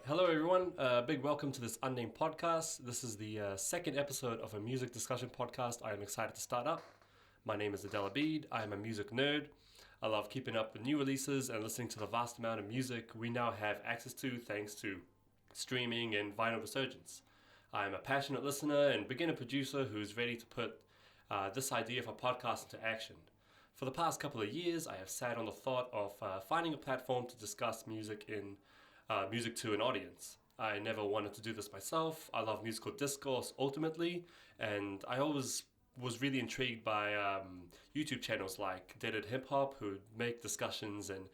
Hello everyone. Big welcome to this unnamed podcast. This is the second episode of a music discussion podcast I am excited to start up. My name is Adel. I am a music nerd. I love keeping up with new releases and listening to the vast amount of music we now have access to thanks to streaming and vinyl resurgence. I am a passionate listener and beginner producer who's ready to put this idea of a podcast into action. For the past couple of years, I have sat on the thought of finding a platform to discuss music to an audience. I never wanted to do this myself. I love musical discourse ultimately, and I always was really intrigued by YouTube channels like Dead Hip Hop, who make discussions and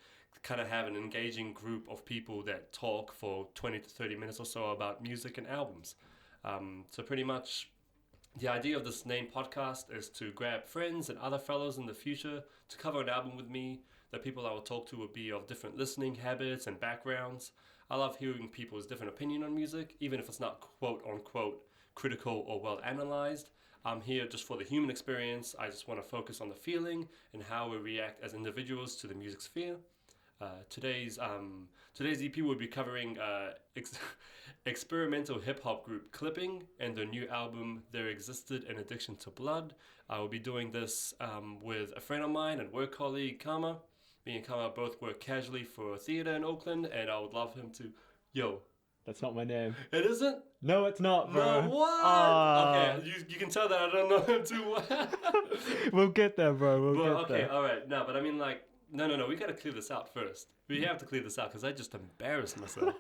kind of have an engaging group of people that talk for 20 to 30 minutes or so about music and albums. So pretty much the idea of this name podcast is to grab friends and other fellows in the future to cover an album with me. The people I will talk to will be of different listening habits and backgrounds. I love hearing people's different opinion on music, even if it's not quote unquote critical or well analyzed. I'm here just for the human experience. I just want to focus on the feeling and how we react as individuals to the music sphere. Today's EP will be covering experimental hip hop group Clipping and their new album There Existed an Addiction to Blood. I will be doing this with a friend of mine and work colleague Kama. Me and Kama both work casually for a theater in Oakland, and I would love him to. Yo, That's not my name. it isn't? No, it's not, bro. No, what? Okay, you can tell that I don't know him too well. We'll get there, bro. We'll get Okay, there. alright. No, but I mean, like, no. We gotta clear this out first. We have to clear this out because I just embarrassed myself.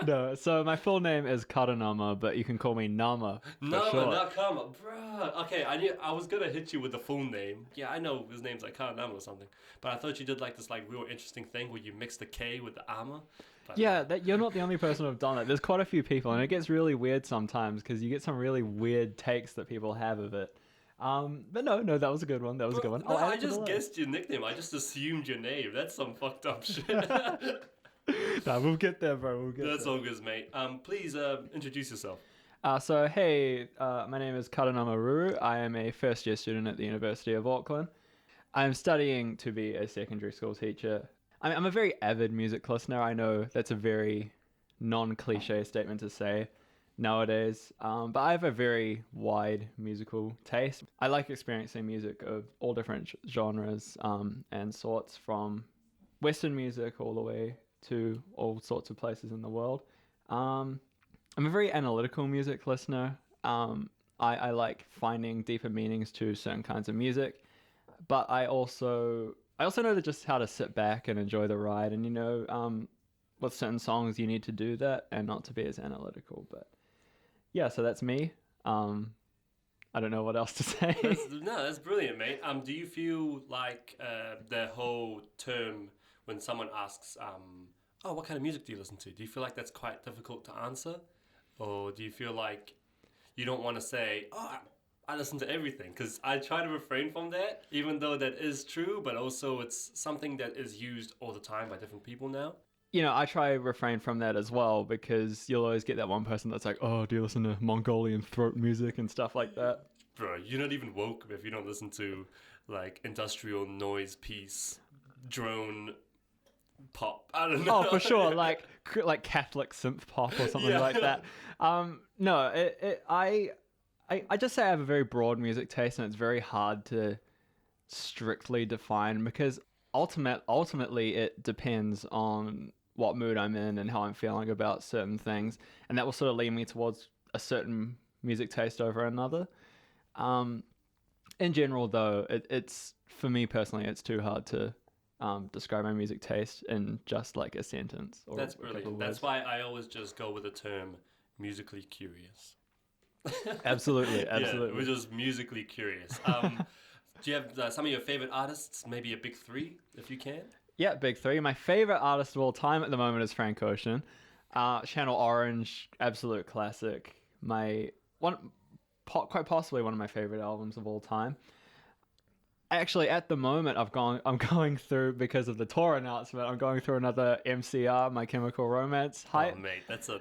No, so my full name is Karanama, but you can call me Nama for No, short. not Kama, bruh. Okay, I was gonna hit you with the full name. Yeah, I know his name's like Karanama or something, but I thought you did like this like real interesting thing where you mix the K with the Ama. But, Yeah, you're not the only person who've done that. There's quite a few people, and it gets really weird sometimes because you get some really weird takes that people have of it. But no, that was a good one. That was a good one. No, I'll add I it to the just list. guessed your nickname. I just assumed your name. That's some fucked up shit. No, we'll get there, bro. We'll get That's there. all good, mate. Please introduce yourself. Hey, my name is Karanama Ruru. I am a first year student at the University of Auckland. I'm studying to be a secondary school teacher. I'm a very avid music listener. I know that's a very non-cliche statement to say nowadays, but I have a very wide musical taste. I like experiencing music of all different genres and sorts, from Western music all the way to all sorts of places in the world. I'm a very analytical music listener. I like finding deeper meanings to certain kinds of music, but I also know that just how to sit back and enjoy the ride. And with certain songs, you need to do that and not to be as analytical. But yeah, so that's me. I don't know what else to say. That's brilliant, mate. Do you feel like the whole term when someone asks, "Oh, what kind of music do you listen to?" Do you feel like that's quite difficult to answer, or do you feel like you don't want to say, "Oh, I listen to everything"? Because I try to refrain from that, even though that is true, but also it's something that is used all the time by different people now. I try to refrain from that as well, because you'll always get that one person that's like, "Oh, do you listen to Mongolian throat music and stuff like that?" Bro, you're not even woke if you don't listen to like industrial noise piece, drone pop. I don't know. Oh, for sure, like Catholic synth pop or something Yeah. like that. No, I just say I have a very broad music taste, and it's very hard to strictly define, because ultimately it depends on what mood I'm in and how I'm feeling about certain things, and that will sort of lead me towards a certain music taste over another. In general, though, it's for me personally, it's too hard to describe my music taste in just like a sentence. Or That's a couple of brilliant. That's words. why I always just go with the term musically curious. Absolutely. Yeah, we're just musically curious. Do you have some of your favorite artists? Maybe a big three, if you can. Yeah, big three. My favorite artist of all time at the moment is Frank Ocean. Channel Orange, absolute classic. Quite possibly one of my favorite albums of all time. Actually, at the moment, I'm going through, because of the tour announcement, I'm going through another MCR, My Chemical Romance hype. Oh mate, that's a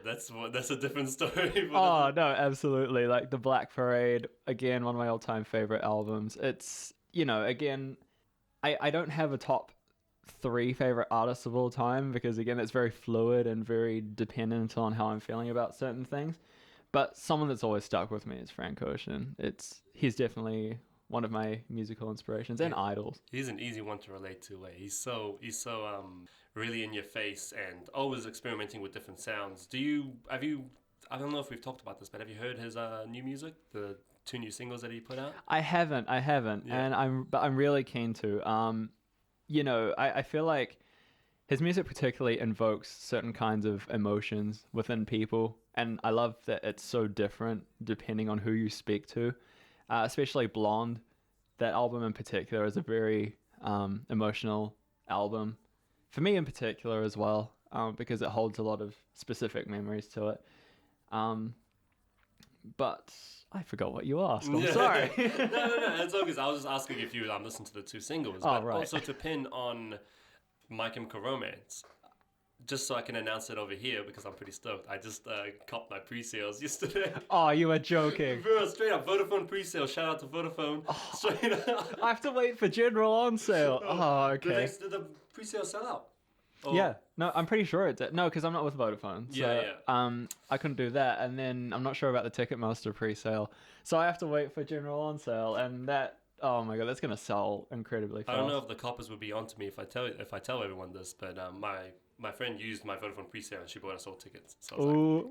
different story. Oh no, absolutely! Like the Black Parade, again, one of my all-time favorite albums. It's again, I don't have a top three favorite artists of all time because again, it's very fluid and very dependent on how I'm feeling about certain things. But someone that's always stuck with me is Frank Ocean. He's definitely one of my musical inspirations and idols. He's an easy one to relate to. He's so really in your face and always experimenting with different sounds. Have you? I don't know if we've talked about this, but have you heard his new music? The two new singles that he put out. I haven't, Yeah. and I'm really keen to. I feel like his music particularly invokes certain kinds of emotions within people, and I love that it's so different depending on who you speak to. Especially Blonde, that album in particular is a very emotional album for me in particular as well, because it holds a lot of specific memories to it. But I forgot what you asked. I'm sorry. No. It's okay. I was just asking if you listened to the two singles, Oh, but right. also to pin on My Chemical Romance. Just so I can announce it over here because I'm pretty stoked. I just copped my pre-sales yesterday. Oh, you were joking. Bro, straight up Vodafone pre-sale. Shout out to Vodafone. Straight up. I have to wait for general on sale. Oh, okay. Did the pre-sale sell out? Oh. Yeah, no, I'm pretty sure it did. No, because I'm not with Vodafone. So, Yeah. I couldn't do that, and then I'm not sure about the Ticketmaster pre-sale, so I have to wait for general on sale, and that. Oh my god, that's gonna sell incredibly fast. I don't know if the coppers would be onto me if I tell everyone this, but my friend used my Vodafone pre-sale and she bought us all tickets. So I was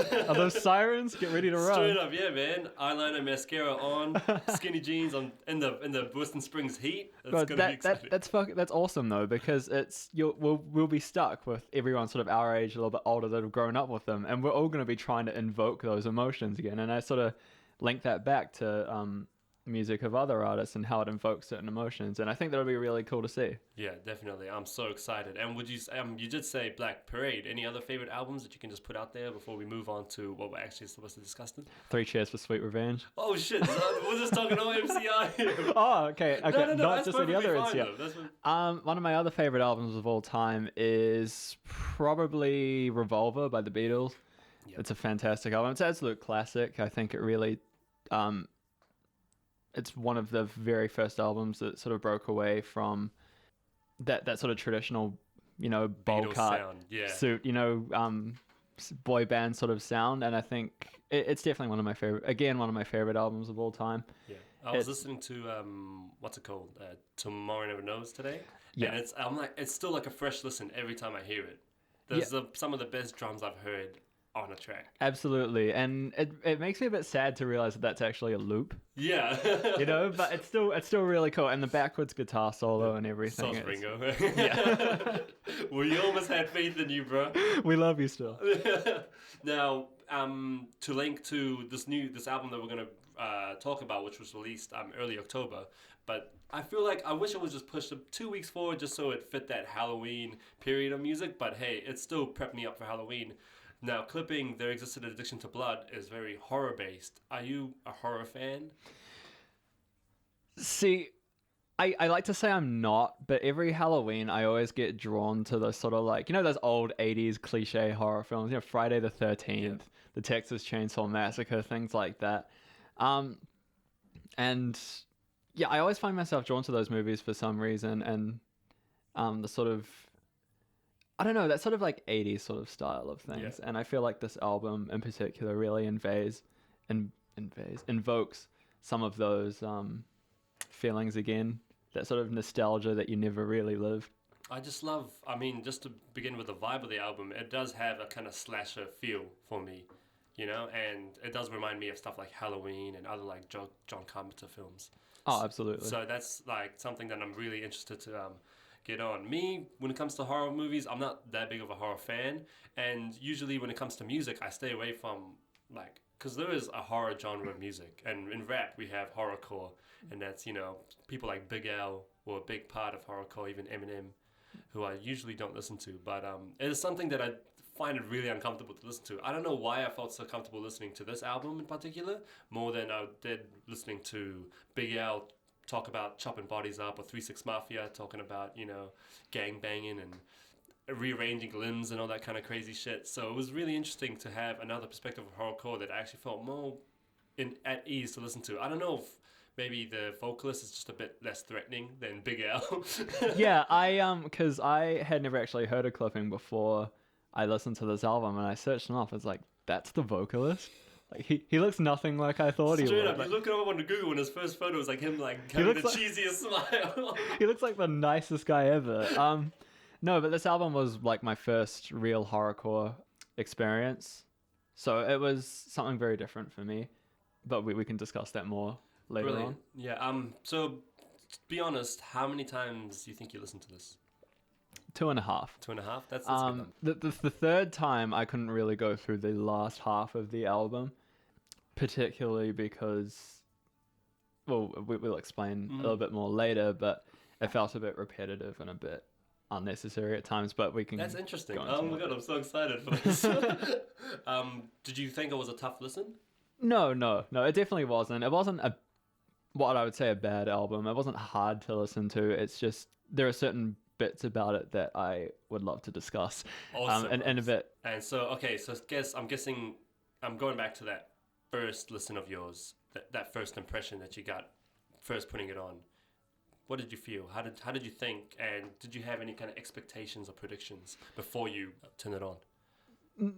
like, let's go. Are those sirens? Get ready to run. Straight up, yeah, man. Eyeliner, mascara on, skinny jeans on in the Western Springs heat. It's gonna be exciting. That's awesome though, because we'll be stuck with everyone sort of our age, a little bit older, that have grown up with them, and we're all going to be trying to invoke those emotions again. And I sort of link that back to music of other artists and how it invokes certain emotions, and I think that'll be really cool to see. Yeah, definitely. I'm so excited. And would you did say Black Parade. Any other favorite albums that you can just put out there before we move on to what we're actually supposed to discuss? Three Cheers for Sweet Revenge. Oh shit! We're just talking OMCI. Oh, okay. No, Not just any other fine, NCR. One of my other favorite albums of all time is probably Revolver by the Beatles. Yep. It's a fantastic album. It's an absolute classic. I think it really it's one of the very first albums that sort of broke away from that sort of traditional, bowl Beatles cut sound, suit, boy band sort of sound. And I think it's definitely one of my favorite albums of all time. Yeah, I was listening to what's it called? Tomorrow Never Knows today. Yeah, and it's still like a fresh listen every time I hear it. There's some of the best drums I've heard on a track. Absolutely, and it makes me a bit sad to realize that that's actually a loop. Yeah. But it's still really cool, and the backwards guitar solo and everything. Sounds Ringo. Yeah. Well, you almost had faith in you, bro. We love you still. Now, to link to this album that we're gonna talk about, which was released early October, but I feel like I wish it was just pushed 2 weeks forward just so it fit that Halloween period of music. But hey, it still prepped me up for Halloween. Now, clipping There Existed Addiction to Blood is very horror-based. Are you a horror fan? See, I like to say I'm not, but every Halloween I always get drawn to those sort of like, those old 80s cliche horror films, Friday the 13th, the Texas Chainsaw Massacre, things like that. And yeah, I always find myself drawn to those movies for some reason, and the sort of, I don't know, that sort of like 80s sort of style of things. Yeah. And I feel like this album in particular really invokes some of those feelings again, that sort of nostalgia that you never really lived. I just love, just to begin with the vibe of the album, it does have a kind of slasher feel for me, and it does remind me of stuff like Halloween and other like John Carpenter films. Oh, absolutely. So that's like something that I'm really interested to get on. Me, when it comes to horror movies, I'm not that big of a horror fan, and usually when it comes to music, I stay away from because there is a horror genre of music, and in rap we have horrorcore, and that's people like Big L were a big part of horrorcore, even Eminem, who I usually don't listen to, but it is something that I find it really uncomfortable to listen to. I don't know why I felt so comfortable listening to this album in particular, more than I did listening to Big L talk about chopping bodies up, or 3 6 Mafia talking about, gang banging and rearranging limbs and all that kind of crazy shit. So it was really interesting to have another perspective of horrorcore that I actually felt more at ease to listen to. I don't know if maybe the vocalist is just a bit less threatening than Big Al. Yeah, because I had never actually heard of Clipping before I listened to this album, and I searched him up. It's like, that's the vocalist. Like he looks nothing like I thought he Straight would. up, Like, you look him up on Google, and his first photo is like him like having the looks like- cheesiest smile. he looks like the nicest guy ever. No, but this album was like my first real horrorcore experience, so it was something very different for me. But we can discuss that more later on. Brilliant. Yeah. So, to be honest, how many times do you think you listened to this? 2.5. 2.5. That's good. The third time I couldn't really go through the last half of the album, particularly because, well, we'll explain a little bit more later, but it felt a bit repetitive and a bit unnecessary at times. But we can. That's interesting. go into Oh my more god, I'm so excited for this. Did you think it was a tough listen? No, it definitely wasn't. It wasn't what I would say a bad album. It wasn't hard to listen to. It's just there are certain bits about it that I would love to discuss. Awesome. And a bit. And so, okay, so I'm guessing I'm going back to that first listen of yours, that first impression that you got first putting it on. What did you feel? How did you think? And did you have any kind of expectations or predictions before you turned it on?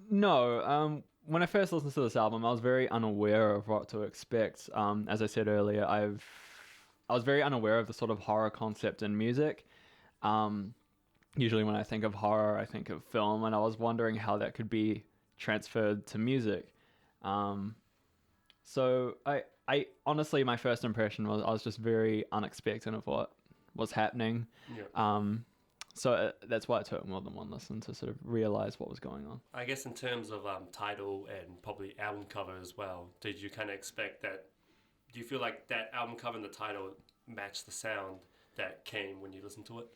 No. When I first listened to this album, I was very unaware of what to expect. As I said earlier, I was very unaware of the sort of horror concept in music. Usually when I think of horror, I think of film, and I was wondering how that could be transferred to music. So I honestly, my first impression was I was just very unexpectant of what was happening. Yeah. So that's why it took more than one listen to sort of realize what was going on. I guess in terms of title and probably album cover as well, did you kind of expect that? Do you feel like that album cover and the title matched the sound that came when you listened to it?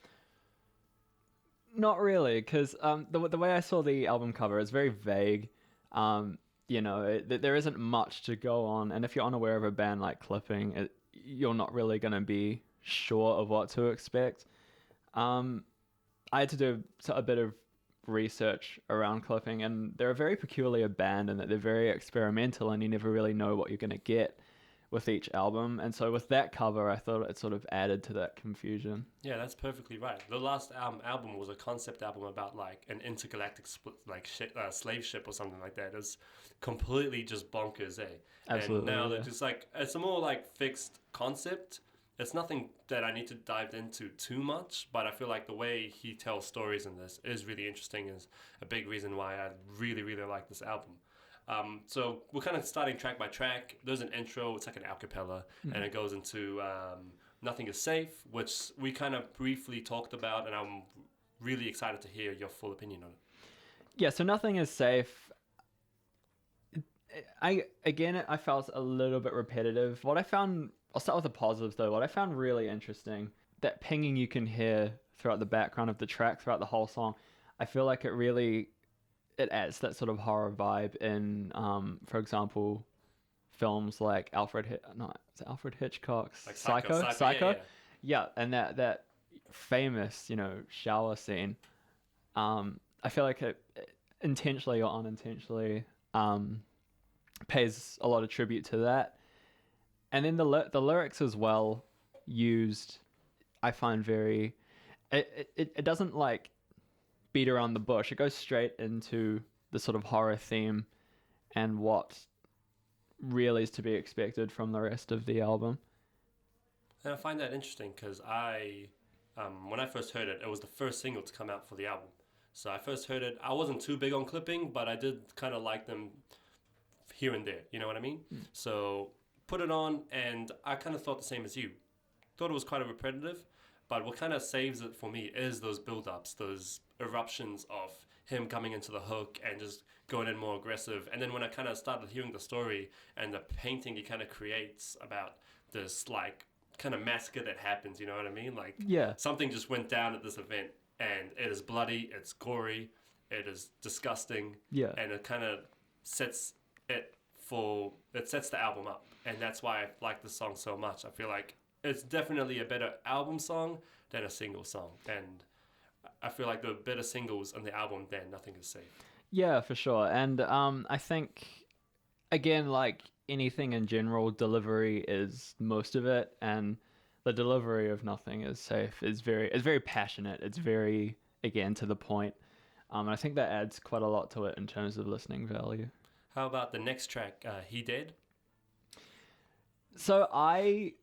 Not really, because the way I saw the album cover is very vague. There isn't much to go on, and if you're unaware of a band like Clipping, you're not really going to be sure of what to expect. I had to do a bit of research around Clipping, and they're a very peculiar band in that they're very experimental, and you never really know what you're going to get with each album. And so with that cover, I thought it sort of added to that confusion. Yeah, that's perfectly right. The last album was a concept album about like an intergalactic slave ship or something like that. It's completely just bonkers, eh? Absolutely. And now yeah. they're just like, it's a more like fixed concept. It's nothing that I need to dive into too much, but I feel like the way he tells stories in this is really interesting, is a big reason why I really, really like this album. So we're kind of starting track by track. There's an intro, it's like an a cappella, and it goes into Nothing Is Safe, which we kind of briefly talked about, and I'm really excited to hear your full opinion on it. Yeah, so Nothing Is Safe. I felt a little bit repetitive. I'll start with the positives though. What I found really interesting, that pinging you can hear throughout the background of the track, throughout the whole song, I feel like it adds that sort of horror vibe in, for example, films like Alfred Hitchcock's Like Psycho. Yeah, and that famous, shower scene. I feel like it intentionally or unintentionally pays a lot of tribute to that. And then the lyrics as well used, I find very, it doesn't like beat around the bush. It goes straight into the sort of horror theme and what really is to be expected from the rest of the album. And I find that interesting because when I first heard it, it was the first single to come out for the album. So I first heard it, I wasn't too big on Clipping, but I did kind of like them here and there, you know what I mean? So put it on, and I kind of thought the same as you. Thought it was quite repetitive, but what kind of saves it for me is those build-ups, those eruptions of him coming into the hook and just going in more aggressive. And then when I kind of started hearing the story and the painting he kind of creates about this like kind of massacre that happens, you know what I mean? Like something just went down at this event, and it is bloody, it's gory, it is disgusting, and it kind of sets the album up, and that's why I like this song so much. I feel like it's definitely a better album song than a single song, and I feel like there are better singles on the album than Nothing Is Safe. Yeah, for sure. And I think, again, like anything in general, delivery is most of it, and the delivery of Nothing Is Safe is very passionate. It's very, again, to the point. And I think that adds quite a lot to it in terms of listening value. How about the next track, He Dead? So I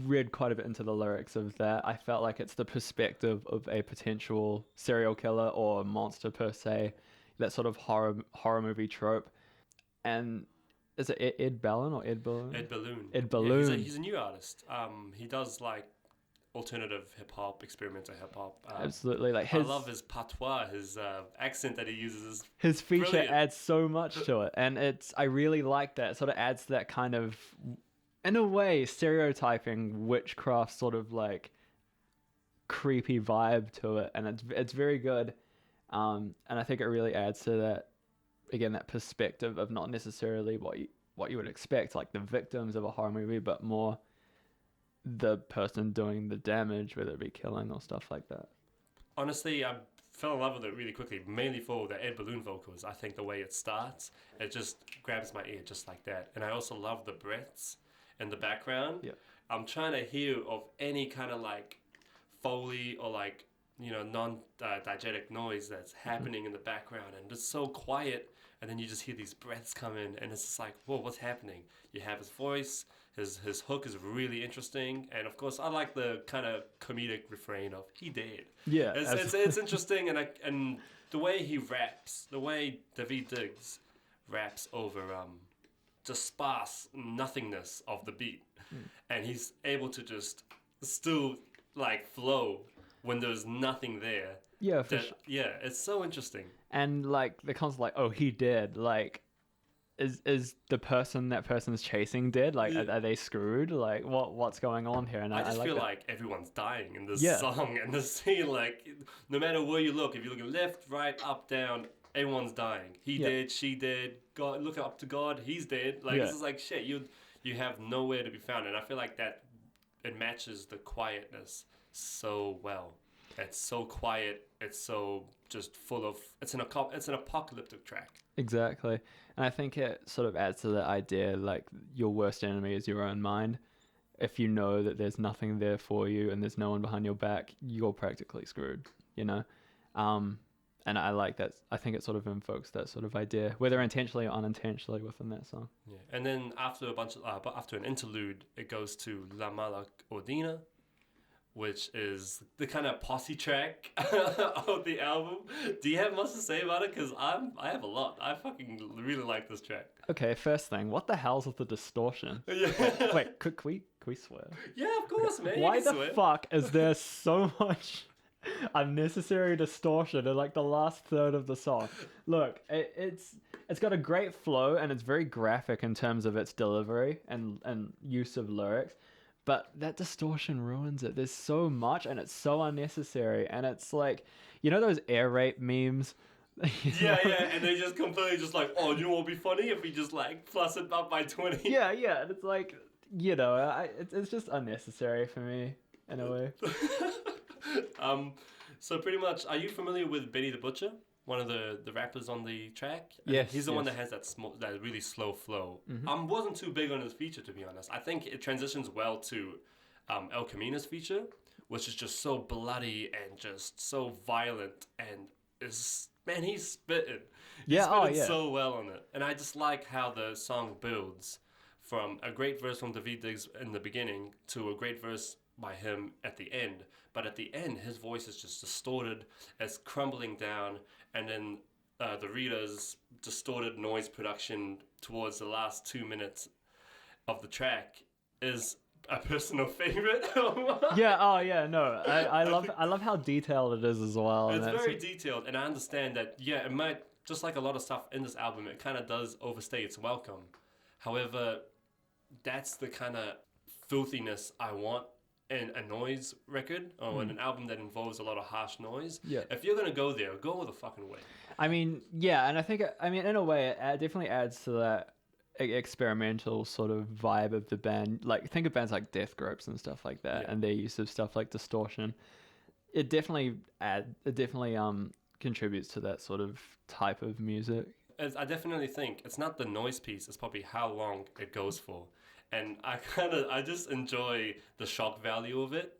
read quite a bit into the lyrics of that. I felt like it's the perspective of a potential serial killer or monster per se, that sort of horror movie trope. And is it Ed Balloon or Ed Balloon? Ed Balloon. Ed Balloon. Yeah, he's a new artist. He does like alternative hip hop, experimental hip hop. Absolutely, like I love his patois, his accent that he uses. His feature brilliant. adds so much to it, and I really like that. It sort of adds that kind of, in a way, stereotyping witchcraft sort of like creepy vibe to it, and it's very good. And I think it really adds to that, again, that perspective of not necessarily what you would expect, like the victims of a horror movie, but more the person doing the damage, whether it be killing or stuff like that. Honestly, I fell in love with it really quickly, mainly for the Ed Balloon vocals. I think the way it starts, it just grabs my ear just like that. And I also love the breaths in the background. Yeah. I'm trying to hear of any kind of like Foley or like, non-diegetic noise that's happening in the background, and it's so quiet, and then you just hear these breaths come in, and it's just like, whoa, what's happening? You have his voice, his hook is really interesting, and of course I like the kind of comedic refrain of "he dead." Yeah, it's interesting, and the way he raps, the way David Diggs raps over just sparse nothingness of the beat, and he's able to just still like flow when there's nothing there. Yeah, yeah, it's so interesting. And like the concept, like, oh, he dead. Like, is the person that person's chasing dead? Like, are they screwed? Like, what's going on here? And I just like feel that. like everyone's dying in this Yeah. song and this scene. Like, no matter where you look, if you're looking left, right, up, down, everyone's dying. He dead, she dead. God, look up to God, he's dead. Like, This is like shit. You have nowhere to be found, and I feel like that it matches the quietness so well. It's so quiet. It's so just full of. It's an apocalyptic track. Exactly. And I think it sort of adds to the idea, like, your worst enemy is your own mind. If you know that there's nothing there for you and there's no one behind your back, you're practically screwed, you know? And I like that. I think it sort of invokes that sort of idea, whether intentionally or unintentionally, within that song. Yeah. And then after after an interlude, it goes to La Mala Ordina, which is the kind of posse track of the album. Do you have much to say about it? Because I have a lot. I fucking really like this track. Okay, first thing, what the hell's with the distortion? Yeah. Wait, could we swear? Yeah, of course, man. Why you can the swear. fuck is there so much unnecessary distortion in like the last third of the song? Look, it's got a great flow and it's very graphic in terms of its delivery and use of lyrics. But that distortion ruins it. There's so much, and it's so unnecessary. And it's like, you know those air rape memes? Yeah, and they just completely just like, oh, you know what would be funny if we just like plus it up by 20? Yeah, and it's like, it's just unnecessary for me, in a way. So pretty much, are you familiar with Benny the Butcher? One of the rappers on the track? Yes. He's the one that has that really slow flow. Mm-hmm. Wasn't too big on his feature, to be honest. I think it transitions well to El Camino's feature, which is just so bloody and just so violent, and he's spitting. He's spitting so well on it. And I just like how the song builds from a great verse from David Diggs in the beginning to a great verse by him at the end. But at the end, his voice is just distorted, it's crumbling down, and then the Rita's distorted noise production towards the last 2 minutes of the track is a personal favorite. I love how detailed it is as well. It's very detailed, and I understand that, it might, just like a lot of stuff in this album, it kind of does overstay its welcome. However, that's the kind of filthiness I want in a noise record or in an album that involves a lot of harsh noise. Yeah. If you're going to go there, go all the fucking way. I mean, and I think, in a way, it definitely adds to that experimental sort of vibe of the band. Like, think of bands like Death Grips and stuff like that, and their use of stuff like distortion. It definitely contributes to that sort of type of music. I definitely think it's not the noise piece, it's probably how long it goes for. And I just enjoy the shock value of it.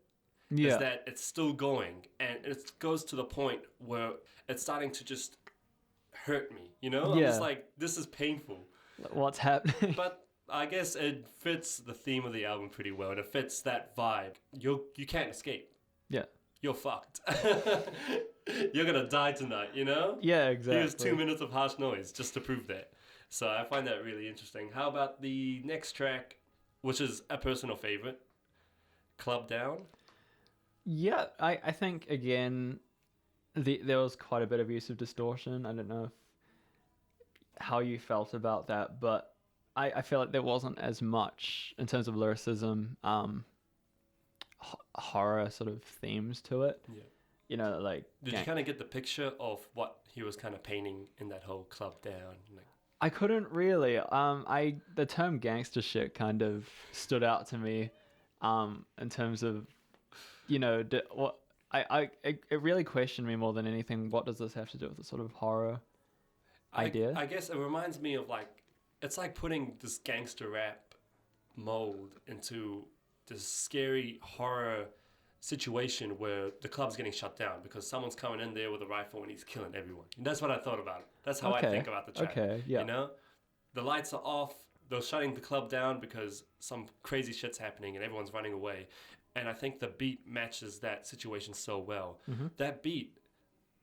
Is Yeah. that it's still going, and it goes to the point where it's starting to just hurt me, you know? I'm just Yeah. like, this is painful. What's happening? But I guess it fits the theme of the album pretty well, and it fits that vibe. You can't escape. Yeah. You're fucked. You're gonna die tonight, you know? Yeah, exactly. Here's 2 minutes of harsh noise just to prove that. So I find that really interesting. How about the next track, which is a personal favorite, Club Down? Yeah, I think again, there was quite a bit of use of distortion. I don't know how you felt about that, but I feel like there wasn't as much in terms of lyricism, horror sort of themes to it. Yeah. You know, like Did you kind of get the picture of what he was kind of painting in that whole Club Down? Like, I couldn't really. The term gangster shit kind of stood out to me, in terms of, you know, it really questioned me more than anything. What does this have to do with the sort of horror idea? I guess it reminds me of like, it's like putting this gangster rap mold into this scary horror situation where the club's getting shut down because someone's coming in there with a rifle and he's killing everyone. And that's what I thought about it. That's how I think about the track. Okay, yeah. You know? The lights are off, they're shutting the club down because some crazy shit's happening and everyone's running away. And I think the beat matches that situation so well. Mm-hmm. That beat,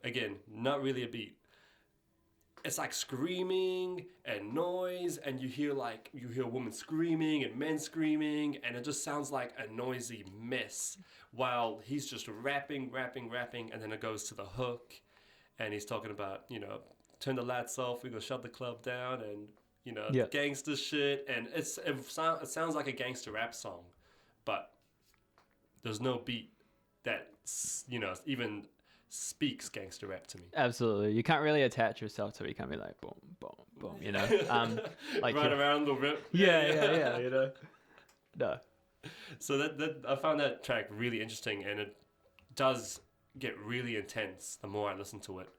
again, not really a beat. It's like screaming and noise, and you hear women screaming and men screaming, and it just sounds like a noisy mess while he's just rapping, and then it goes to the hook, and he's talking about, you know, turn the lights off, we're gonna shut the club down, and, you know, gangster shit, and it sounds like a gangster rap song, but there's no beat that, you know, even speaks gangster rap to me. Absolutely. You can't really attach yourself to it. You can't be like, boom, boom, boom, you know? Like right around the rip. Yeah, you know? No. So that I found that track really interesting, and it does get really intense the more I listen to it.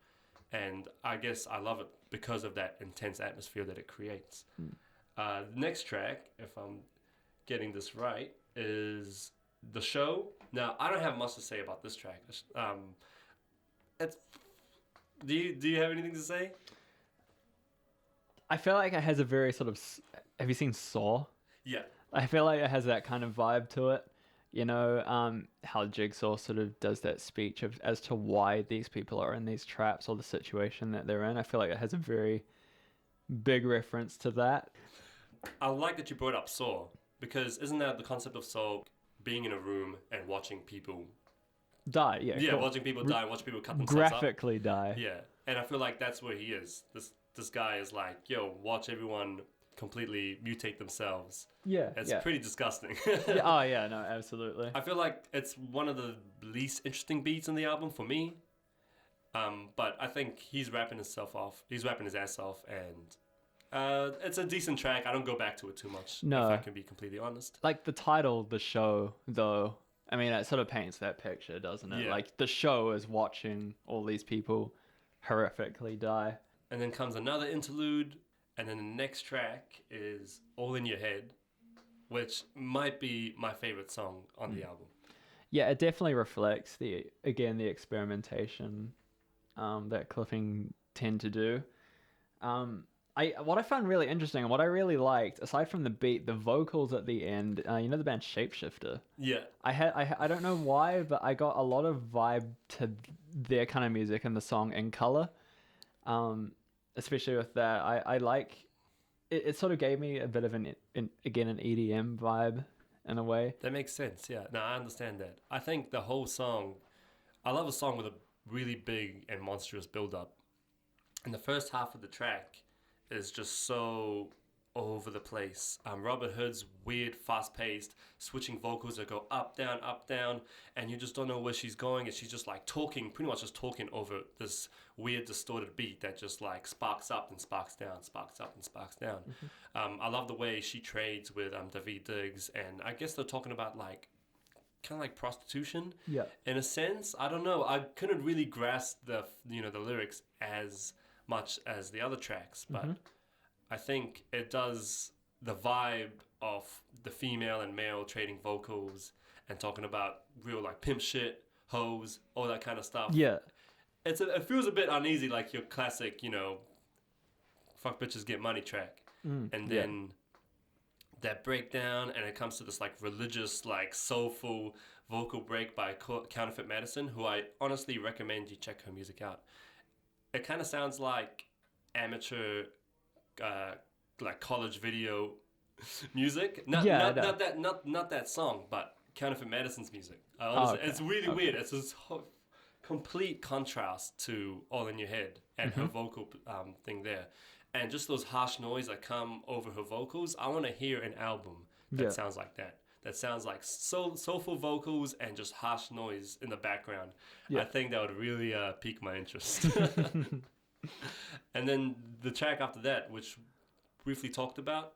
And I guess I love it because of that intense atmosphere that it creates. The next track, if I'm getting this right, is The Show. Now, I don't have much to say about this track. Do you have anything to say? I feel like it has a very sort of... Have you seen Saw? Yeah. I feel like it has that kind of vibe to it. You know, how Jigsaw sort of does that speech as to why these people are in these traps or the situation that they're in. I feel like it has a very big reference to that. I like that you brought up Saw, because isn't that the concept of Saw, being in a room and watching people die? Yeah, cool. Watching people die, watching people cut themselves graphically up. die. Yeah, and I feel like that's where he is. This guy is like, yo, watch everyone completely mutate themselves. Yeah, it's pretty disgusting. Yeah, oh yeah, no, absolutely. I feel like it's one of the least interesting beats in the album for me. But I think he's rapping himself off. He's rapping his ass off, and it's a decent track. I don't go back to it too much. No, if I can be completely honest. Like the title, The Show, though. I mean, it sort of paints that picture, doesn't it? Yeah. Like the show is watching all these people horrifically die. And then comes another interlude, and then the next track is All in Your Head, which might be my favorite song on the album. Yeah, it definitely reflects the experimentation that Cliffing tend to do. What I found really interesting and what I really liked, aside from the beat, the vocals at the end. You know the band Shapeshifter? Yeah. I don't know why, but I got a lot of vibe to their kind of music in the song In Color. Especially with that, I like it. It sort of gave me a bit of an EDM vibe in a way. That makes sense. Yeah. No, I understand that. I think the whole song, I love a song with a really big and monstrous build up. And the first half of the track is just so all over the place. Robert Hood's weird, fast-paced, switching vocals that go up, down, and you just don't know where she's going, and she's just like talking, pretty much just talking over this weird, distorted beat that just like sparks up and sparks down, sparks up and sparks down. Mm-hmm. I love the way she trades with Daveed Diggs, and I guess they're talking about like kind of like prostitution. Yeah. In a sense, I don't know. I couldn't really grasp the lyrics as much as the other tracks, but Mhm. I think it does the vibe of the female and male trading vocals and talking about real like pimp shit, hoes, all that kind of stuff. Yeah. It feels a bit uneasy, like your classic, fuck bitches get money track, and Yeah. then that breakdown, and it comes to this like religious, like soulful vocal break by Counterfeit Medicine, who I honestly recommend you check her music out. It kind of sounds like amateur, like college video music. Not Yeah, I not know. not that not that song, but Counterfeit Medicine's music. Okay. It's really Okay. weird. It's this complete contrast to All in Your Head and her vocal thing there. And just those harsh noise that come over her vocals. I want to hear an album that Yeah. sounds like that. That sounds like soulful vocals and just harsh noise in the background. Yeah. I think that would really pique my interest. And then the track after that, which briefly talked about,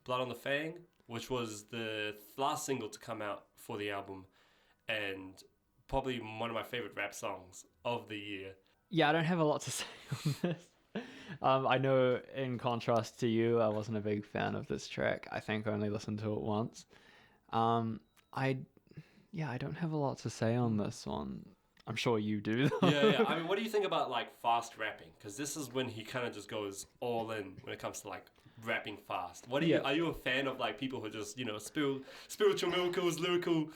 Blood on the Fang, which was the last single to come out for the album, and probably one of my favorite rap songs of the year. Yeah, I don't have a lot to say on this. I know, in contrast to you, I wasn't a big fan of this track. I think I only listened to it once. I don't have a lot to say on this one. I'm sure you do, though. Yeah. I mean, what do you think about like fast rapping? Because this is when he kind of just goes all in when it comes to like rapping fast. What do you? Yeah. Are you a fan of like people who just spiritual miracles, lyrical?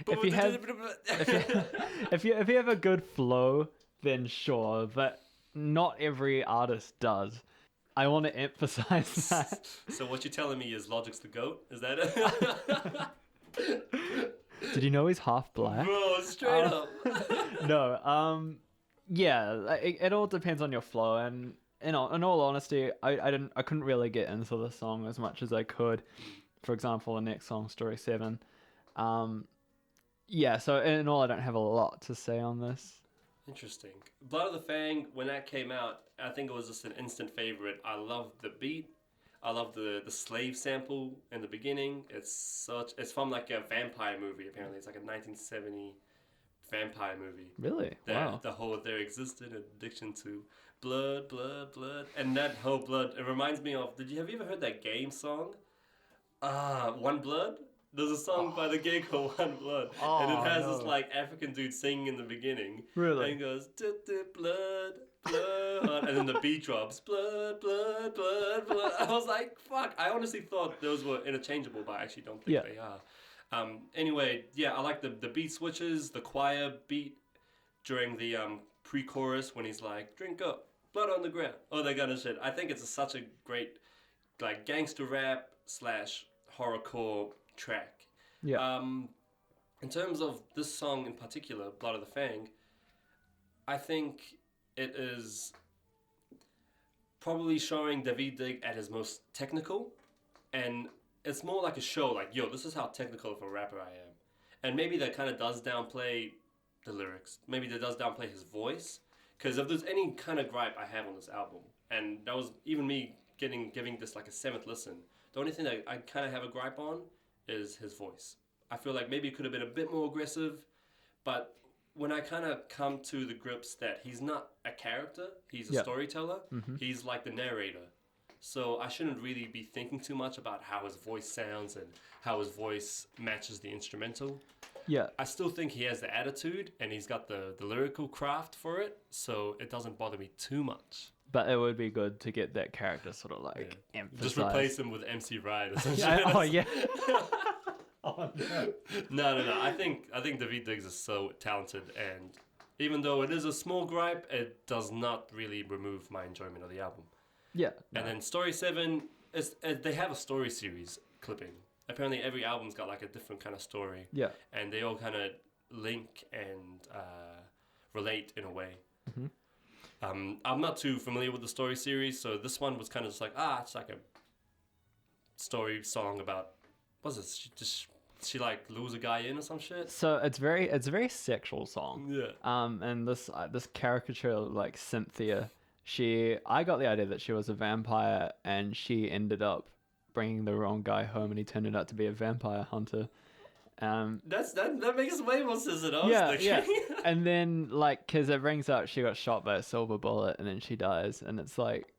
If you have- if you have a good flow, then sure, but not every artist does. I want to emphasize that. So what you're telling me is Logic's the GOAT? Is that it? Did you know he's half black? Bro, straight up. No. Yeah. It all depends on your flow, and in all honesty, I couldn't really get into the song as much as I could. For example, the next song, Story 7. Yeah. So in all, I don't have a lot to say on this. Interesting. Blood of the Fang, when that came out, I think it was just an instant favorite. I loved the beat. I love the slave sample in the beginning. It's from like a vampire movie, apparently. It's like a 1970 vampire movie. Really? Wow. The whole there existed an addiction to blood. And that whole blood, it reminds me of, have you ever heard that game song? One Blood? There's a song by the gang called One Blood. And it has this like African dude singing in the beginning. Really? And he goes, blood, blood. And then the beat drops, blood. I was like, fuck. I honestly thought those were interchangeable, but I actually don't think they are. Anyway, yeah, I like the beat switches, the choir beat during the pre-chorus when he's like, drink up, blood on the ground, all that kind of shit. I think it's such a great like gangster rap / horrorcore track. Yeah. In terms of this song in particular, Blood of the Fang, I think it is probably showing David Dig at his most technical, and it's more like a show, like, yo, this is how technical of a rapper I am. And maybe that kind of does downplay the lyrics. Maybe that does downplay his voice. Because if there's any kind of gripe I have on this album, and that was even me giving this like a 7th listen, the only thing that I kind of have a gripe on is his voice. I feel like maybe it could have been a bit more aggressive, but when I kind of come to the grips that he's not a character, he's a storyteller, he's like the narrator. So I shouldn't really be thinking too much about how his voice sounds and how his voice matches the instrumental. Yeah. I still think he has the attitude and he's got the lyrical craft for it, so it doesn't bother me too much. But it would be good to get that character sort of like emphasized. Just replace him with MC Ride or something. Yeah. Oh no. No. I think David Diggs is so talented, and even though it is a small gripe, it does not really remove my enjoyment of the album. Yeah. And then Story 7, they have a story series clipping. Apparently every album's got like a different kind of story. Yeah. And they all kind of link and relate in a way. Mm-hmm. I'm not too familiar with the story series, so this one was kind of just like, it's like a story song about, what's this? She like lose a guy in or some shit? So it's a very sexual song. Yeah. And this caricature like Cynthia, I got the idea that she was a vampire, and she ended up bringing the wrong guy home, and he turned out to be a vampire hunter. That makes way more sense than I was Yeah, thinking. yeah. And then, like, because it brings up she got shot by a silver bullet and then she dies. And it's like,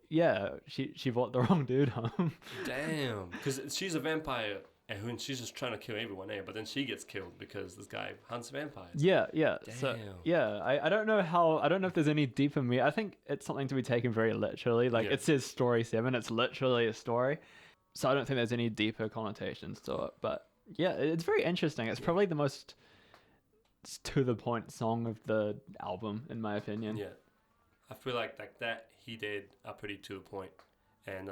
yeah, she brought the wrong dude home. Damn, because she's a vampire and she's just trying to kill everyone, eh? But then she gets killed because this guy hunts vampires. Yeah, yeah. Damn. So, yeah, I don't know how, I don't know if there's any deeper meaning. I think it's something to be taken very literally. Like, Yeah. it says story 7, it's literally a story. So I don't think there's any deeper connotations to it. But yeah, it's very interesting. It's probably the most to the point song of the album, in my opinion. Yeah, I feel like that he did are pretty to the point, and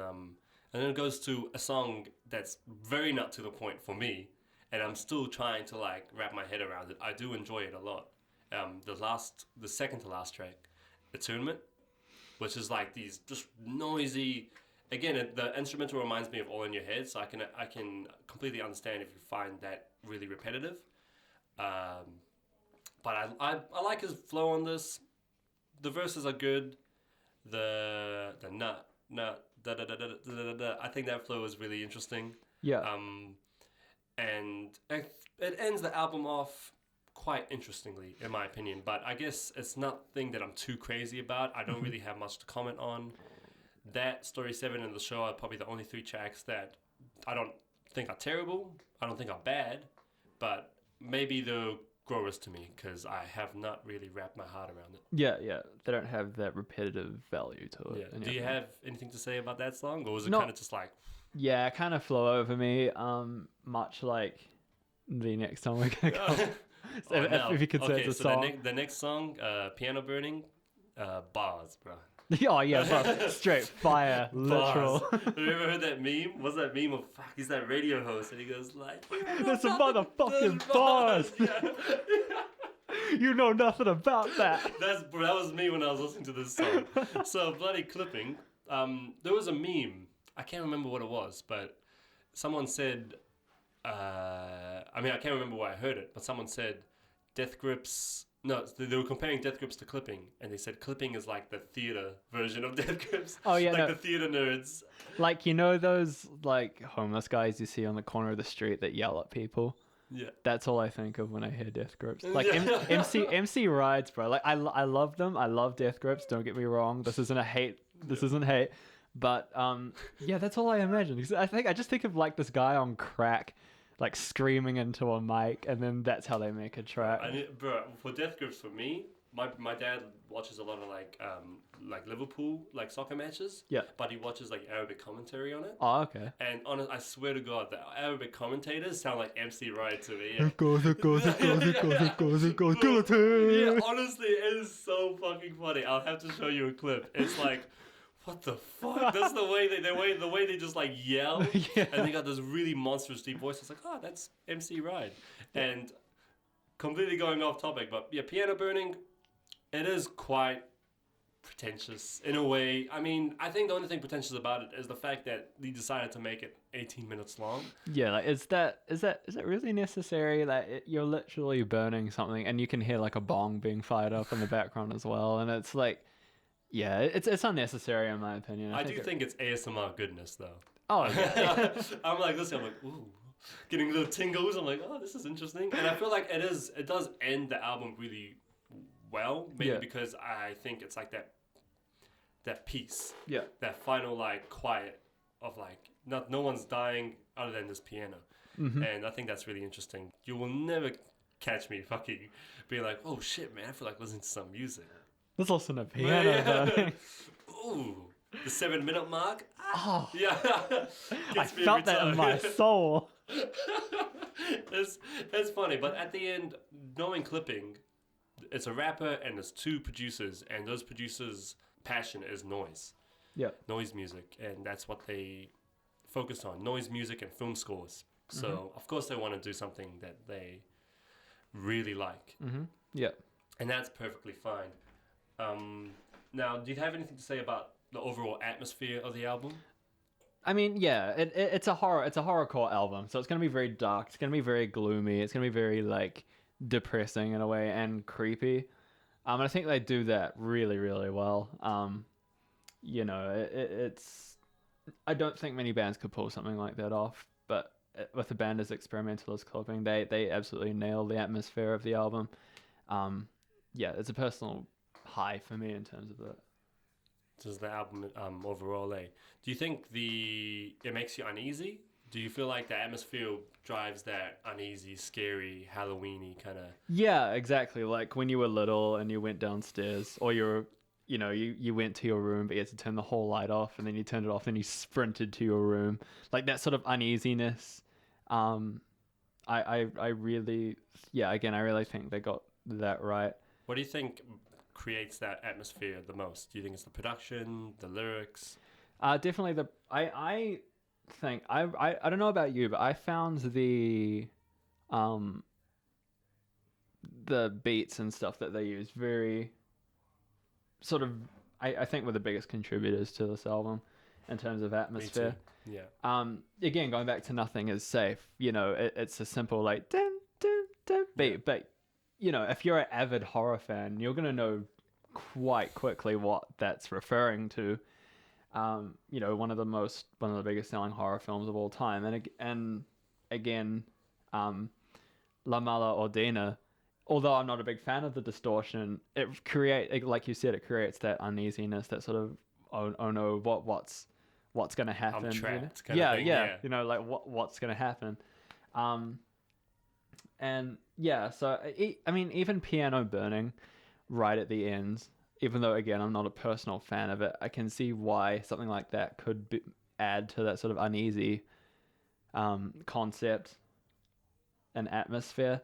then it goes to a song that's very not to the point for me, and I'm still trying to like wrap my head around it. I do enjoy it a lot. The second to last track, Attunement, which is like these just noisy. Again, the instrumental reminds me of All in Your Head, so I can completely understand if you find that really repetitive. But I like his flow on this. The verses are good. The nut da da da da da da da. I think that flow is really interesting. Yeah. And it ends the album off quite interestingly, in my opinion. But I guess it's nothing that I'm too crazy about. I don't really have much to comment on. That, Story 7, and The Show are probably the only 3 tracks that I don't think are terrible. I don't think are bad. But maybe they'll growers to me because I have not really wrapped my heart around it. Yeah, yeah. They don't have that repetitive value to it. Yeah. Do you have anything to say about that song? Or was it No. kind of just like... Yeah, kind of flow over me, much like the next song we're going to cover. So if you could say it's a song. The next song, Piano Burning, bars, bro. Oh, yeah, bars. Straight fire, literal. Have you ever heard that meme? What's that meme of, fuck, he's that radio host, and he goes like... There's some motherfucking bars! You know nothing about that. That was me when I was listening to this song. So, bloody clipping. There was a meme. I can't remember what it was, but someone said... I can't remember where I heard it, but someone said Death Grips... No, they were comparing Death Grips to clipping, and they said clipping is like the theater version of Death Grips. Oh, yeah, like the theater nerds. Like, you know those, like, homeless guys you see on the corner of the street that yell at people? Yeah. That's all I think of when I hear Death Grips. Like, MC Rides, bro. Like, I love them. I love Death Grips. Don't get me wrong. This isn't hate. But, yeah, that's all I imagine. Because I just think of, like, this guy on crack, like, screaming into a mic, and then that's how they make a track. Bro, for Death Grips, for me, my dad watches a lot of, like Liverpool, like, soccer matches. Yeah. But he watches, like, Arabic commentary on it. Oh, okay. And I swear to God, the Arabic commentators sound like MC Ride to me. It goes, Yeah, honestly, it is so fucking funny. I'll have to show you a clip. It's like... What the fuck? That's the way they just like yell, yeah. And they got this really monstrous deep voice. It's like, oh, that's MC Ride, and completely going off topic, but yeah, Piano Burning, it is quite pretentious in a way. I mean, I think the only thing pretentious about it is the fact that they decided to make it 18 minutes long. Yeah, like is that really necessary? Like you're literally burning something, and you can hear like a bong being fired up in the background as well, and it's like. Yeah, it's unnecessary in my opinion. I do think it's ASMR goodness though. Oh yeah. I'm like listening, I'm like, ooh, getting little tingles. I'm like, oh, this is interesting. And I feel like it does end the album really well. Maybe because I think it's like that peace. Yeah. That final like quiet of like no one's dying other than this piano. Mm-hmm. And I think that's really interesting. You will never catch me fucking being like, oh shit, man, I feel like listening to some music. Let's listen to piano. Ooh, the 7-minute mark. Oh, yeah, I felt that in my soul. That's funny, but at the end, knowing clipping, it's a rapper and there's 2 producers, and those producers' passion is noise. Yeah, noise music, and that's what they focus on: noise music and film scores. So of course they want to do something that they really like. Mm-hmm. Yeah, and that's perfectly fine. Now, do you have anything to say about the overall atmosphere of the album? I mean, yeah, it's a horrorcore album, so it's gonna be very dark. It's gonna be very gloomy. It's gonna be very like depressing in a way and creepy. And I think they do that really, really well. You know, it's. I don't think many bands could pull something like that off, but with the band as experimental as Clipping, they absolutely nail the atmosphere of the album. Yeah, it's a personal high for me in terms of that. Just the album overall, eh? Do you think it makes you uneasy? Do you feel like the atmosphere drives that uneasy, scary, Halloweeny kind of? Yeah, exactly. Like when you were little and you went downstairs, or you went to your room, but you had to turn the whole light off, and then you turned it off, and you sprinted to your room. Like that sort of uneasiness. I really, yeah. Again, I really think they got that right. What do you think creates that atmosphere the most? Do you think it's the production, the lyrics? Definitely I think I don't know about you, but I found the beats and stuff that they use very sort of I think were the biggest contributors to this album in terms of atmosphere. Me too. Yeah. Again, going back to Nothing Is Safe, it's a simple like dun, dun, dun beat, but if you're an avid horror fan, you're gonna know quite quickly what that's referring to. One of the biggest selling horror films of all time, and again, La Mala Ordina. Although I'm not a big fan of the distortion, like you said, it creates that uneasiness, that sort of oh no, what's gonna happen? I'm trapped. Yeah. Like what's gonna happen? And yeah, so I mean, even piano burning right at the end, even though again I'm not a personal fan of it, I can see why something like that could add to that sort of uneasy concept and atmosphere.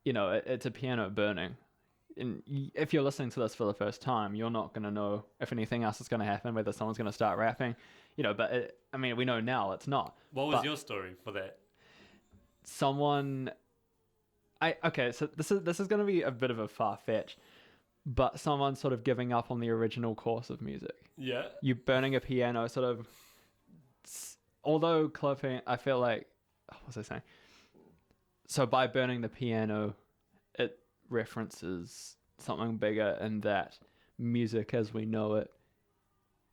It's a piano burning, and if you're listening to this for the first time, you're not going to know if anything else is going to happen, whether someone's going to start rapping, but we know now it's not. What was your story for that? So this is going to be a bit of a far-fetched, but someone sort of giving up on the original course of music. Yeah. You burning a piano sort of, although Clipping, I feel like, what was I saying? So by burning the piano, it references something bigger, and that music as we know it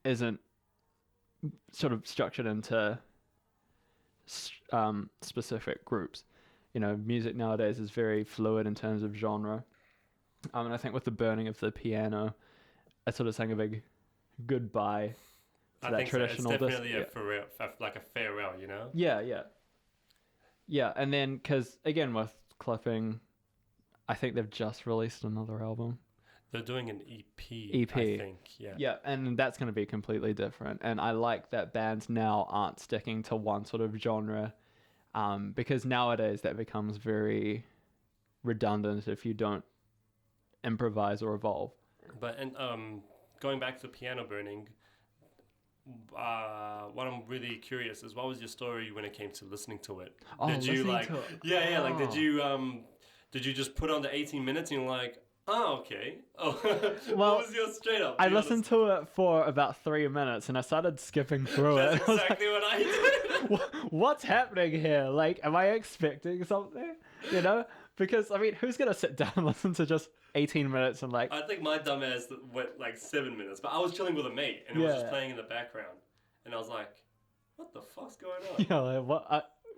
isn't sort of structured into specific groups. Music nowadays is very fluid in terms of genre. And I think with the burning of the piano, it's sort of saying a big goodbye to that traditional. It's definitely a farewell, Yeah, and then because again with Clipping, I think they've just released another album. They're doing an EP. I think, yeah. Yeah, and that's going to be completely different. And I like that bands now aren't sticking to one sort of genre, because nowadays that becomes very redundant if you don't improvise or evolve. But going back to the piano burning, what I'm really curious is, what was your story when it came to listening to it? Did you like? Yeah. Like, did you just put on the 18 minutes and you're like, oh, okay. Oh, well, what was your straight up? I listened to it for about 3 minutes and I started skipping through it. That's it. exactly what I did. What's happening here? Like, am I expecting something? Because who's gonna sit down and listen to just 18 minutes and like? I think my dumb ass went like 7 minutes, but I was chilling with a mate and it was just playing in the background, and I was like, "What the fuck's going on?" Yeah, like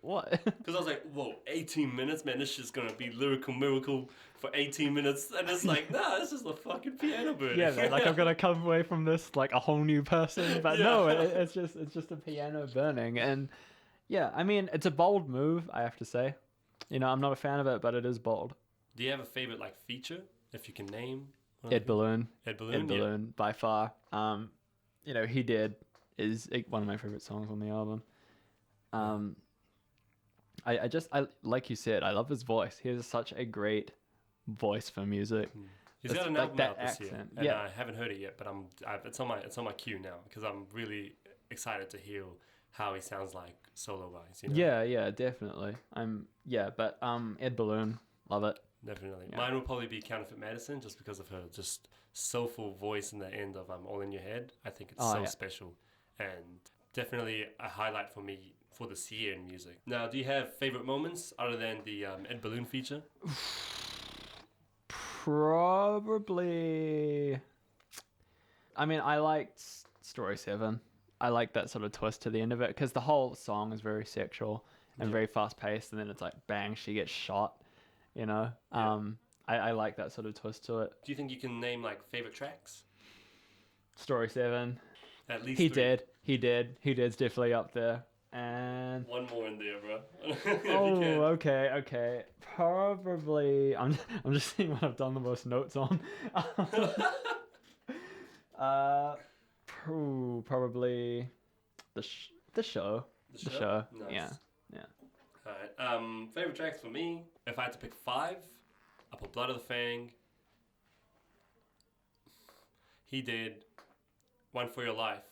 what? Because I was like, "Whoa, 18 minutes, man! This shit's gonna be lyrical miracle for 18 minutes," and it's like, "Nah, this is a fucking piano burning." Yeah, man, like I'm gonna come away from this like a whole new person, but no, it's just a piano burning, and yeah, it's a bold move, I have to say. I'm not a fan of it, but it is bold. Do you have a favorite feature, if you can name? Ed Balloon. Ed Balloon, yeah. By far. He Did is one of my favorite songs on the album. I like you said, I love his voice. He has such a great voice for music. He's got an album out this year, and yeah. I haven't heard it yet, but it's on my queue now because I'm really excited to hear how he sounds like solo wise. Yeah, definitely. But Ed Balloon, love it. Definitely. Yeah. Mine will probably be Counterfeit Medicine, just because of her just soulful voice in the end of All in Your Head. I think it's special, and definitely a highlight for me for this year in music. Now, do you have favorite moments other than the Ed Balloon feature? Probably. I liked Story 7. I like that sort of twist to the end of it because the whole song is very sexual, and very fast paced, and then it's like bang, she gets shot. You know, I like that sort of twist to it. Do you think you can name like favorite tracks? Story 7. At least He 3. did. He did's definitely up there. And One more in there, bro. oh, okay. Probably I'm just seeing what I've done the most notes on. Probably the show. The show. Nice. Yeah. Alright. Favorite tracks for me, if I had to pick 5, I put Blood of the Fang. He did One for Your Life.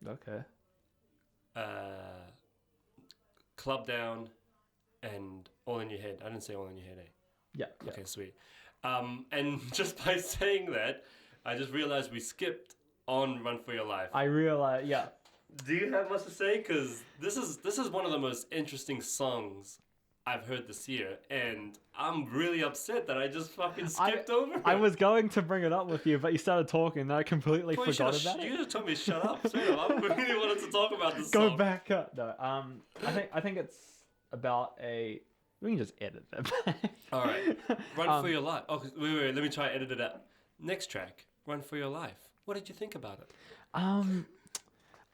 Okay. Club Down and All in Your Head. I didn't say All in Your Head, eh? Yeah. Okay, sweet. And just by saying that, I just realized we skipped on Run for Your Life. I realize, yeah. Do you have much to say? Because this is one of the most interesting songs I've heard this year, and I'm really upset that I just fucking skipped over it. I was going to bring it up with you, but you started talking, and I completely forgot about it. You just told me to shut up. Straight up. I really wanted to talk about this Go song. back up. No, I think it's about a. We can just edit it back. All right, Run for Your Life. Oh, wait. Let me try edit it out. Next track, Run for Your Life. What did you think about it?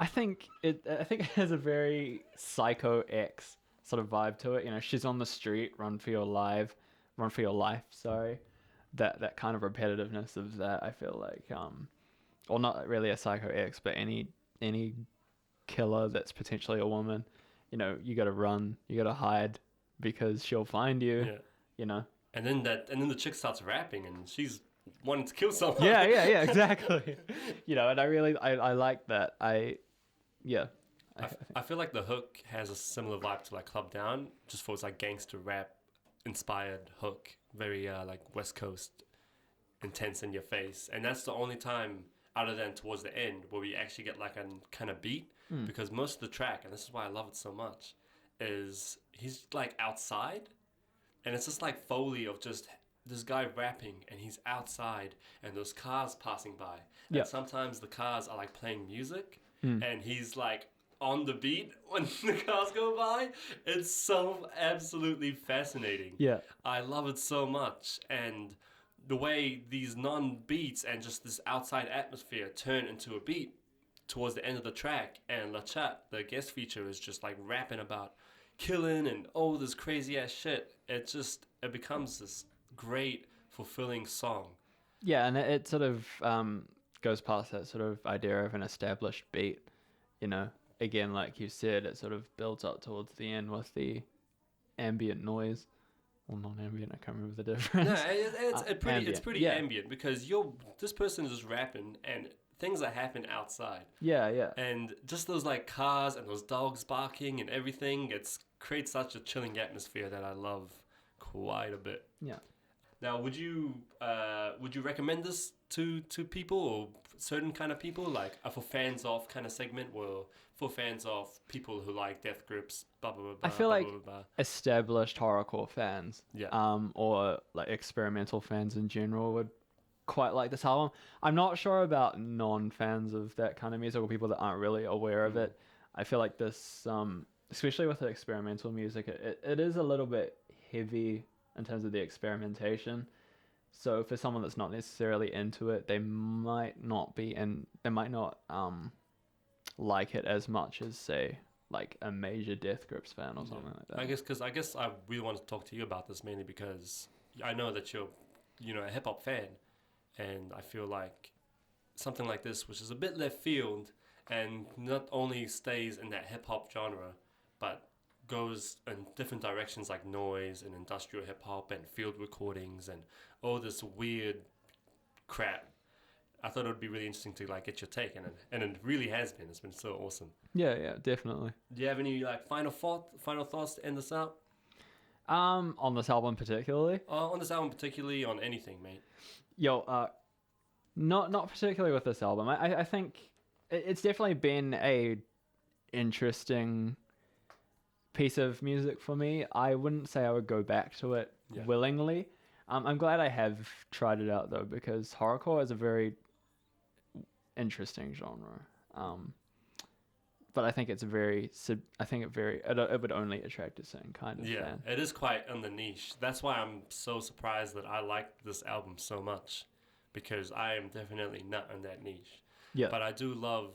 I think it has a very Psycho X sort of vibe to it. You know, she's on the street, run for your life. Sorry, that kind of repetitiveness of that. I feel like, well, not really a Psycho X, but any killer that's potentially a woman. You know, you got to run, you got to hide because she'll find you. Yeah. You know. And then the chick starts rapping and she's wanting to kill someone. Yeah, exactly. You know, and I like that. I feel like the hook has a similar vibe to like Club Down, just for its like gangster rap inspired hook, very like West Coast, intense in your face, and that's the only time other than towards the end where we actually get like a kind of beat, because most of the track, and this is why I love it so much, is he's like outside, and it's just like Foley of just this guy rapping, and he's outside, and those cars passing by, and sometimes the cars are like playing music, and he's like on the beat when the cars go by. It's so absolutely fascinating. Yeah. I love it so much. And the way these non-beats and just this outside atmosphere turn into a beat towards the end of the track, and Lachat, the guest feature, is just like rapping about killing and all this crazy ass shit. It becomes this great, fulfilling song. Yeah, and it sort of goes past that sort of idea of an established beat, you know. Again, like you said, it sort of builds up towards the end with the ambient noise. Well, non-ambient, I can't remember the difference. No, it's pretty ambient, because this person is just rapping and things are happening outside. Yeah. And just those like cars and those dogs barking and everything, it creates such a chilling atmosphere that I love quite a bit. Yeah. Now, would you recommend this to people, or certain kind of people, like for fans of kind of segment, or for fans of people who like death grips, blah blah blah? I feel blah, like blah, blah, blah. Established horrorcore fans, or like experimental fans in general would quite like this album. I'm not sure about non-fans of that kind of music, or people that aren't really aware of it. I feel like this, especially with the experimental music, it is a little bit heavy in terms of the experimentation. So for someone that's not necessarily into it, they might not like it as much as, say, like a major Death Grips fan or something like that. I guess I really want to talk to you about this, mainly because I know that you're, a hip hop fan, and I feel like something like this, which is a bit left field, and not only stays in that hip hop genre, but goes in different directions like noise and industrial hip hop and field recordings and all this weird crap. I thought it would be really interesting to like get your take, and it really has been. It's been so awesome. Yeah, definitely. Do you have any like final thoughts to end this out? On this album particularly? On anything, mate. Not particularly with this album. I think it's definitely been a interesting piece of music for me. I wouldn't say I would go back to it willingly. I'm glad I have tried it out though, because horrorcore is a very interesting genre. but I think it's it would only attract a certain kind of fan. it is quite on the niche. That's why I'm so surprised that I like this album so much, because I am definitely not in that niche. Yeah. But I do love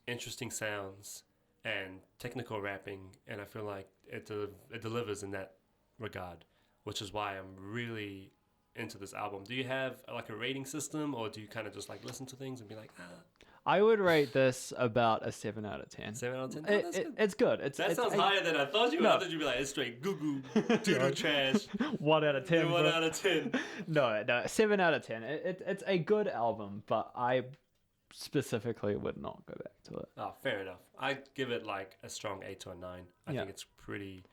interesting sounds and technical rapping, and I feel like it delivers in that regard, which is why I'm really into this album. Do you have like a rating system, or do you kind of just like listen to things and be like, I would rate this about a 7 out of 10. 7 out of 10? That's good. It's good. That sounds higher than I thought you would. No. I thought you'd be like, it's straight goo-goo, doo-doo trash. 1 out of 10. 1 out of 10. No, 7 out of 10. It's a good album, but I specifically would not go back to it. Oh, fair enough. I give it like a strong 8 to a 9. I think it's pretty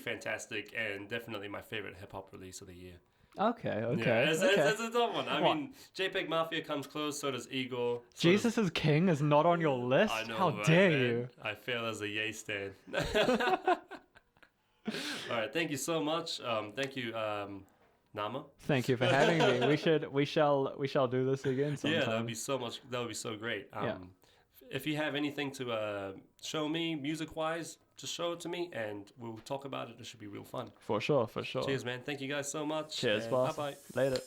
fantastic, and definitely my favorite hip-hop release of the year. Okay. Yeah, it's a tough one. I mean, JPEG Mafia comes close, so does Eagle. Jesus is King is not on your list? I know, How right, dare man? you? I fail as a yay stan. All right, thank you so much. Thank you, Nama. Thank you for having me. We shall do this again sometime. Yeah, that would be so much. That would be so great. If you have anything to show me music-wise, just show it to me, and we'll talk about it. It should be real fun. For sure. Cheers, man. Thank you guys so much. Cheers, boss. Bye-bye. Later.